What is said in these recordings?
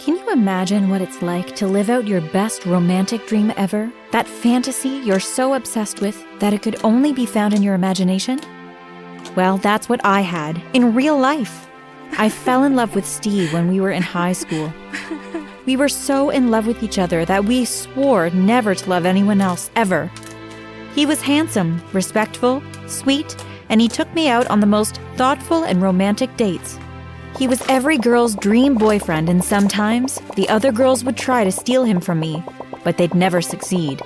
Can you imagine what it's like to live out your best romantic dream ever? That fantasy you're so obsessed with that it could only be found in your imagination? Well, that's what I had, in real life. I fell in love with Steve when we were in high school. We were so in love with each other that we swore never to love anyone else, ever. He was handsome, respectful, sweet, and he took me out on the most thoughtful and romantic dates. He was every girl's dream boyfriend, and sometimes the other girls would try to steal him from me, but they'd never succeed.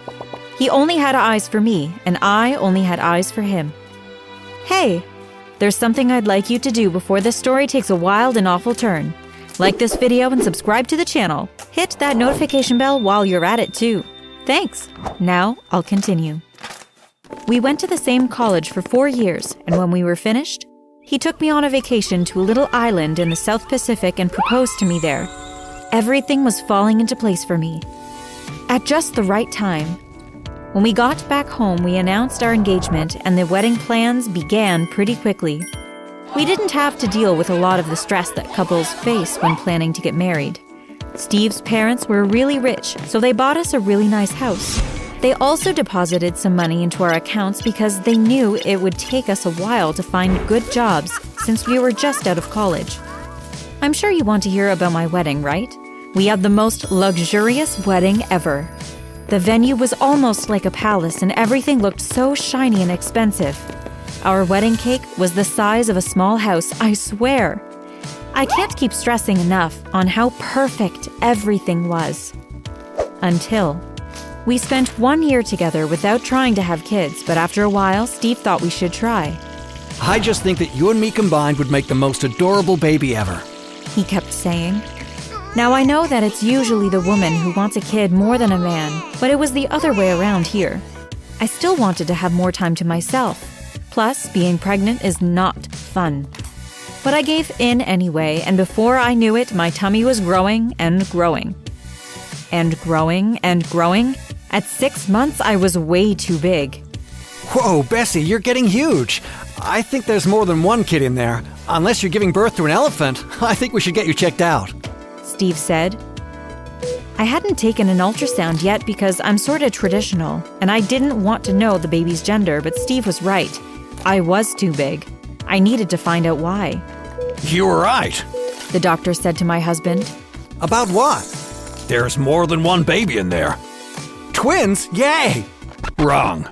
He only had eyes for me, and I only had eyes for him. Hey, there's something I'd like you to do before this story takes a wild and awful turn. Like this video and subscribe to the channel. Hit that notification bell while you're at it too. Thanks. Now I'll continue. We went to the same college for 4 years, and when we were finished, he took me on a vacation to a little island in the South Pacific and proposed to me there. Everything was falling into place for me. At just the right time. When we got back home, we announced our engagement, and the wedding plans began pretty quickly. We didn't have to deal with a lot of the stress that couples face when planning to get married. Steve's parents were really rich, so they bought us a really nice house. They also deposited some money into our accounts because they knew it would take us a while to find good jobs since we were just out of college. I'm sure you want to hear about my wedding, right? We had the most luxurious wedding ever. The venue was almost like a palace and everything looked so shiny and expensive. Our wedding cake was the size of a small house, I swear. I can't keep stressing enough on how perfect everything was. Until we spent 1 year together without trying to have kids, but after a while, Steve thought we should try. I just think that you and me combined would make the most adorable baby ever. He kept saying. Now I know that it's usually the woman who wants a kid more than a man, but it was the other way around here. I still wanted to have more time to myself. Plus, being pregnant is not fun. But I gave in anyway, and before I knew it, my tummy was growing and growing. And growing and growing. At 6 months, I was way too big. Whoa, Bessie, you're getting huge. I think there's more than one kid in there. Unless you're giving birth to an elephant, I think we should get you checked out. Steve said. I hadn't taken an ultrasound yet because I'm sort of traditional, and I didn't want to know the baby's gender, but Steve was right. I was too big. I needed to find out why. You were right. The doctor said to my husband. About what? There's more than one baby in there. Twins? Yay! Wrong.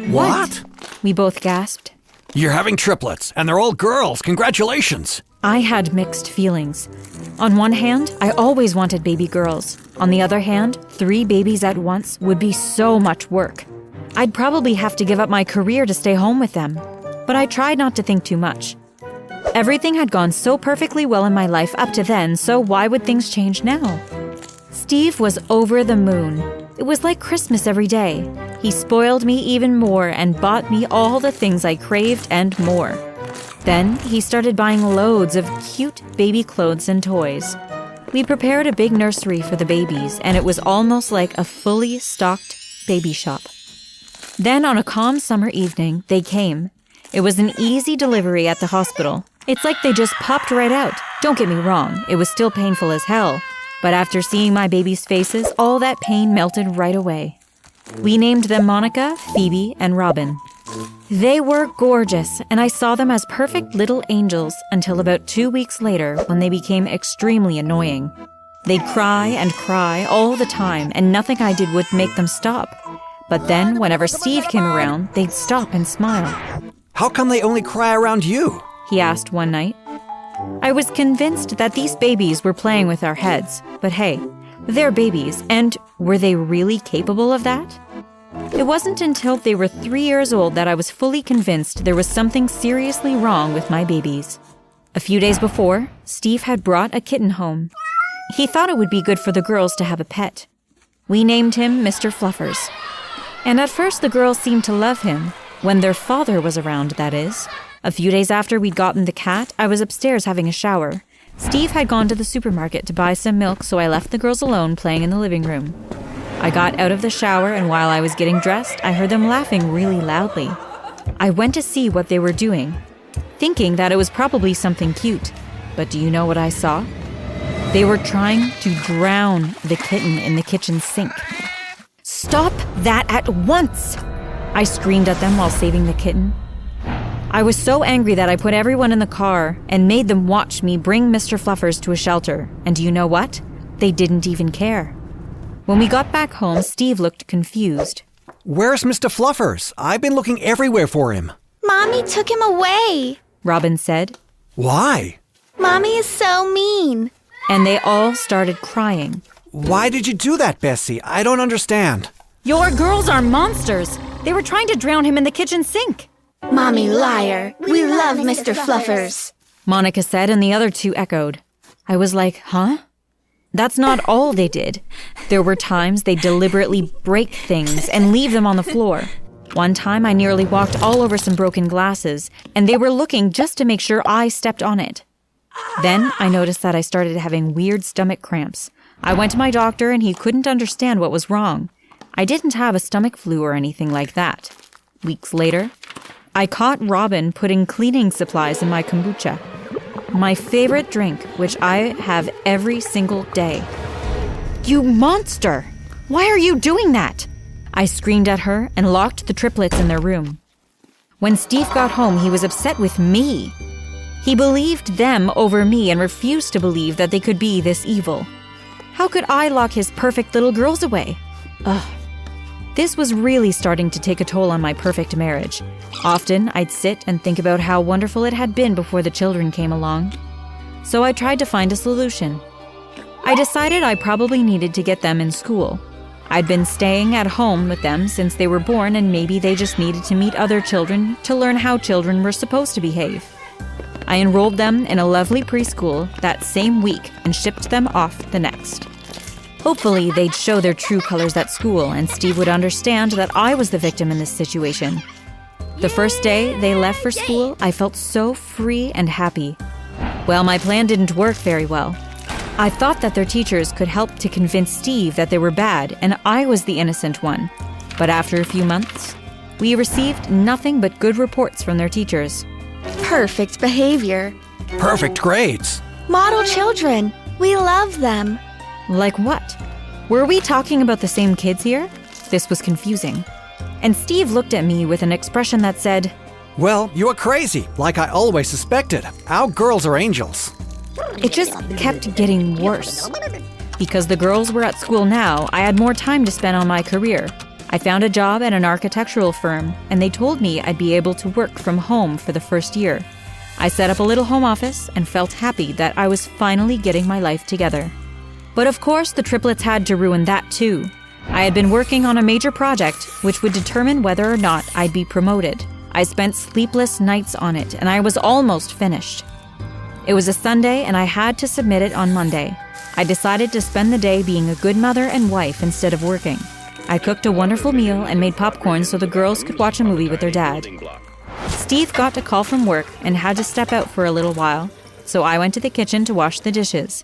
What? We both gasped. You're having triplets, and they're all girls. Congratulations. I had mixed feelings. On one hand, I always wanted baby girls. On the other hand, 3 babies at once would be so much work. I'd probably have to give up my career to stay home with them. But I tried not to think too much. Everything had gone so perfectly well in my life up to then, so why would things change now? Steve was over the moon. It was like Christmas every day. He spoiled me even more and bought me all the things I craved and more. Then he started buying loads of cute baby clothes and toys. We prepared a big nursery for the babies, and it was almost like a fully stocked baby shop. Then on a calm summer evening, they came. It was an easy delivery at the hospital. It's like they just popped right out. Don't get me wrong, it was still painful as hell. But after seeing my babies' faces, all that pain melted right away. We named them Monica, Phoebe, and Robin. They were gorgeous, and I saw them as perfect little angels until about 2 weeks later when they became extremely annoying. They'd cry and cry all the time, and nothing I did would make them stop. But then, whenever Steve came around, they'd stop and smile. How come they only cry around you? He asked one night. I was convinced that these babies were playing with our heads, but hey, they're babies, and were they really capable of that? It wasn't until they were 3 years old that I was fully convinced there was something seriously wrong with my babies. A few days before, Steve had brought a kitten home. He thought it would be good for the girls to have a pet. We named him Mr. Fluffers. And at first the girls seemed to love him, when their father was around, that is. A few days after we'd gotten the cat, I was upstairs having a shower. Steve had gone to the supermarket to buy some milk, so I left the girls alone playing in the living room. I got out of the shower, and while I was getting dressed, I heard them laughing really loudly. I went to see what they were doing, thinking that it was probably something cute. But do you know what I saw? They were trying to drown the kitten in the kitchen sink. "Stop that at once!" I screamed at them while saving the kitten. I was so angry that I put everyone in the car and made them watch me bring Mr. Fluffers to a shelter. And do you know what? They didn't even care. When we got back home, Steve looked confused. Where's Mr. Fluffers? I've been looking everywhere for him. Mommy took him away, Robin said. Why? Mommy is so mean. And they all started crying. Why did you do that, Bessie? I don't understand. Your girls are monsters. They were trying to drown him in the kitchen sink. Mommy liar. We love Mr. Fluffers. Monica said, and the other two echoed. I was like, huh? That's not all they did. There were times they deliberately break things and leave them on the floor. One time I nearly walked all over some broken glasses, and they were looking just to make sure I stepped on it. Then I noticed that I started having weird stomach cramps. I went to my doctor and he couldn't understand what was wrong. I didn't have a stomach flu or anything like that. Weeks later, I caught Robin putting cleaning supplies in my kombucha, my favorite drink, which I have every single day. You monster! Why are you doing that? I screamed at her and locked the triplets in their room. When Steve got home, he was upset with me. He believed them over me and refused to believe that they could be this evil. How could I lock his perfect little girls away? Ugh. This was really starting to take a toll on my perfect marriage. Often, I'd sit and think about how wonderful it had been before the children came along. So I tried to find a solution. I decided I probably needed to get them in school. I'd been staying at home with them since they were born, and maybe they just needed to meet other children to learn how children were supposed to behave. I enrolled them in a lovely preschool that same week and shipped them off the next. Hopefully, they'd show their true colors at school, and Steve would understand that I was the victim in this situation. The first day they left for school, I felt so free and happy. Well, my plan didn't work very well. I thought that their teachers could help to convince Steve that they were bad, and I was the innocent one. But after a few months, we received nothing but good reports from their teachers. Perfect behavior. Perfect grades. Model children. We love them. Like what? Were we talking about the same kids here? This was confusing. And Steve looked at me with an expression that said, Well, you are crazy, like I always suspected. Our girls are angels. It just kept getting worse. Because the girls were at school now, I had more time to spend on my career. I found a job at an architectural firm, and they told me I'd be able to work from home for the first year. I set up a little home office and felt happy that I was finally getting my life together. But of course, the triplets had to ruin that too. I had been working on a major project which would determine whether or not I'd be promoted. I spent sleepless nights on it, and I was almost finished. It was a Sunday, and I had to submit it on Monday. I decided to spend the day being a good mother and wife instead of working. I cooked a wonderful meal and made popcorn so the girls could watch a movie with their dad. Steve got a call from work and had to step out for a little while, so I went to the kitchen to wash the dishes.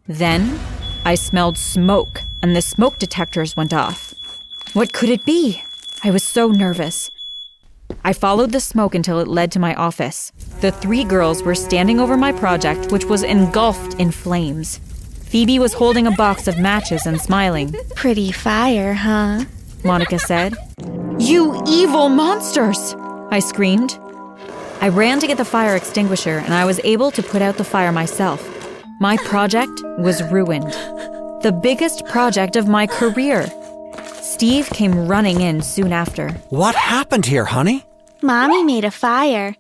Then, I smelled smoke, and the smoke detectors went off. What could it be? I was so nervous. I followed the smoke until it led to my office. The 3 girls were standing over my project, which was engulfed in flames. Phoebe was holding a box of matches and smiling. Pretty fire, huh? Monica said. You evil monsters! I screamed. I ran to get the fire extinguisher, and I was able to put out the fire myself. My project was ruined. The biggest project of my career. Steve came running in soon after. What happened here, honey? Mommy made a fire.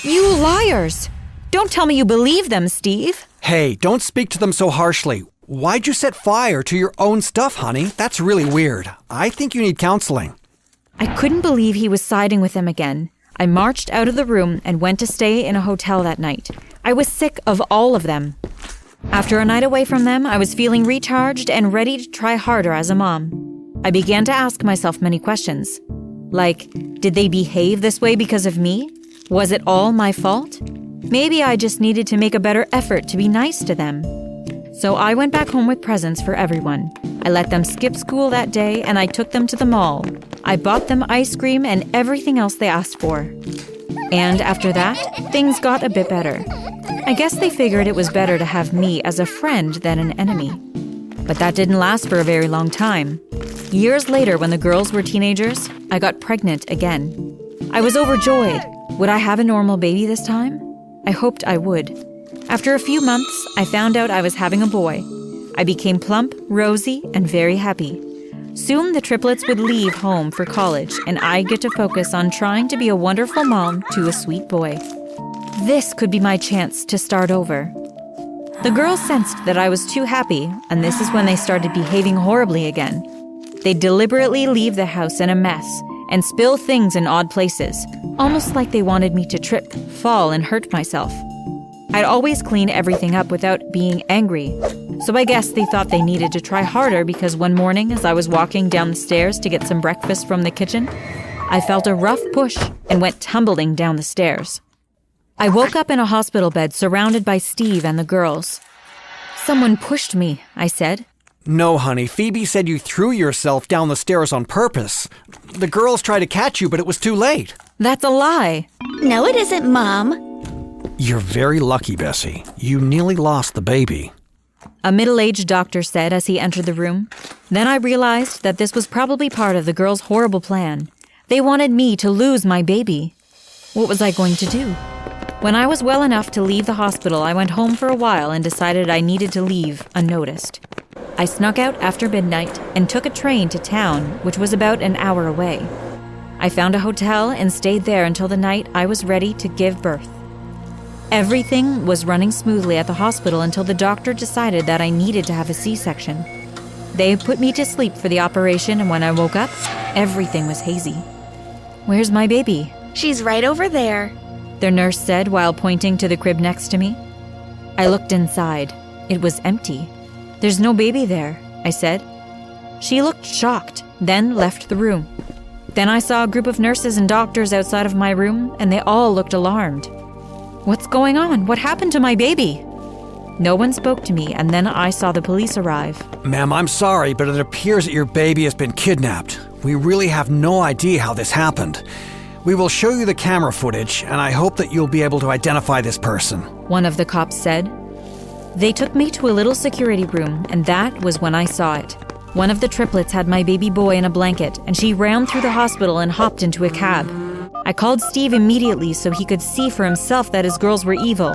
You liars! Don't tell me you believe them, Steve. Hey, don't speak to them so harshly. Why'd you set fire to your own stuff, honey? That's really weird. I think you need counseling. I couldn't believe he was siding with them again. I marched out of the room and went to stay in a hotel that night. I was sick of all of them. After a night away from them, I was feeling recharged and ready to try harder as a mom. I began to ask myself many questions. Like, did they behave this way because of me? Was it all my fault? Maybe I just needed to make a better effort to be nice to them. So I went back home with presents for everyone. I let them skip school that day, and I took them to the mall. I bought them ice cream and everything else they asked for. And after that, things got a bit better. I guess they figured it was better to have me as a friend than an enemy. But that didn't last for a very long time. Years later, when the girls were teenagers, I got pregnant again. I was overjoyed. Would I have a normal baby this time? I hoped I would. After a few months, I found out I was having a boy. I became plump, rosy, and very happy. Soon the triplets would leave home for college, and I'd get to focus on trying to be a wonderful mom to a sweet boy. This could be my chance to start over. The girls sensed that I was too happy, and this is when they started behaving horribly again. They'd deliberately leave the house in a mess and spill things in odd places, almost like they wanted me to trip, fall, and hurt myself. I'd always clean everything up without being angry, so I guess they thought they needed to try harder because one morning as I was walking down the stairs to get some breakfast from the kitchen, I felt a rough push and went tumbling down the stairs. I woke up in a hospital bed surrounded by Steve and the girls. "Someone pushed me," I said. No, honey, Phoebe said you threw yourself down the stairs on purpose. The girls tried to catch you, but it was too late. "That's a lie." No, it isn't, Mom. You're very lucky, Bessie. You nearly lost the baby. A middle-aged doctor said as he entered the room. Then I realized that this was probably part of the girls' horrible plan. They wanted me to lose my baby. What was I going to do? When I was well enough to leave the hospital, I went home for a while and decided I needed to leave unnoticed. I snuck out after midnight and took a train to town, which was about an hour away. I found a hotel and stayed there until the night I was ready to give birth. Everything was running smoothly at the hospital until the doctor decided that I needed to have a C-section. They put me to sleep for the operation, and when I woke up, everything was hazy. "Where's my baby?" She's right over there. the nurse said while pointing to the crib next to me. I looked inside. It was empty. "There's no baby there," I said. She looked shocked, then left the room. Then I saw a group of nurses and doctors outside of my room, and they all looked alarmed. "What's going on? What happened to my baby?" No one spoke to me, and then I saw the police arrive. Ma'am, I'm sorry, but it appears that your baby has been kidnapped. We really have no idea how this happened. We will show you the camera footage, and I hope that you'll be able to identify this person," one of the cops said. They took me to a little security room, and that was when I saw it. One of the triplets had my baby boy in a blanket, and she ran through the hospital and hopped into a cab. I called Steve immediately so he could see for himself that his girls were evil.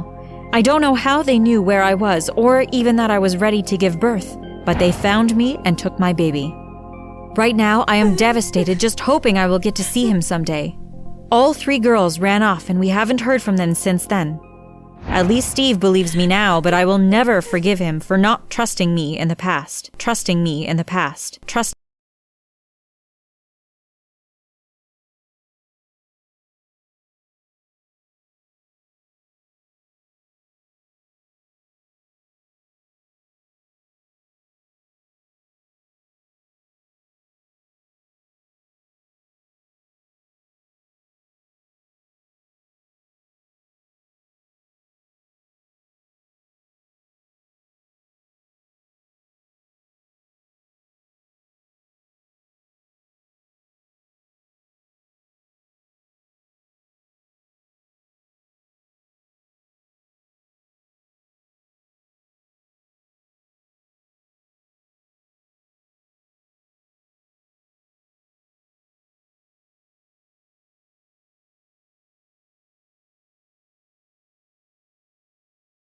I don't know how they knew where I was, or even that I was ready to give birth, but they found me and took my baby. Right now, I am devastated, just hoping I will get to see him someday. All 3 girls ran off, and we haven't heard from them since then. At least Steve believes me now, but I will never forgive him for not trusting me in the past.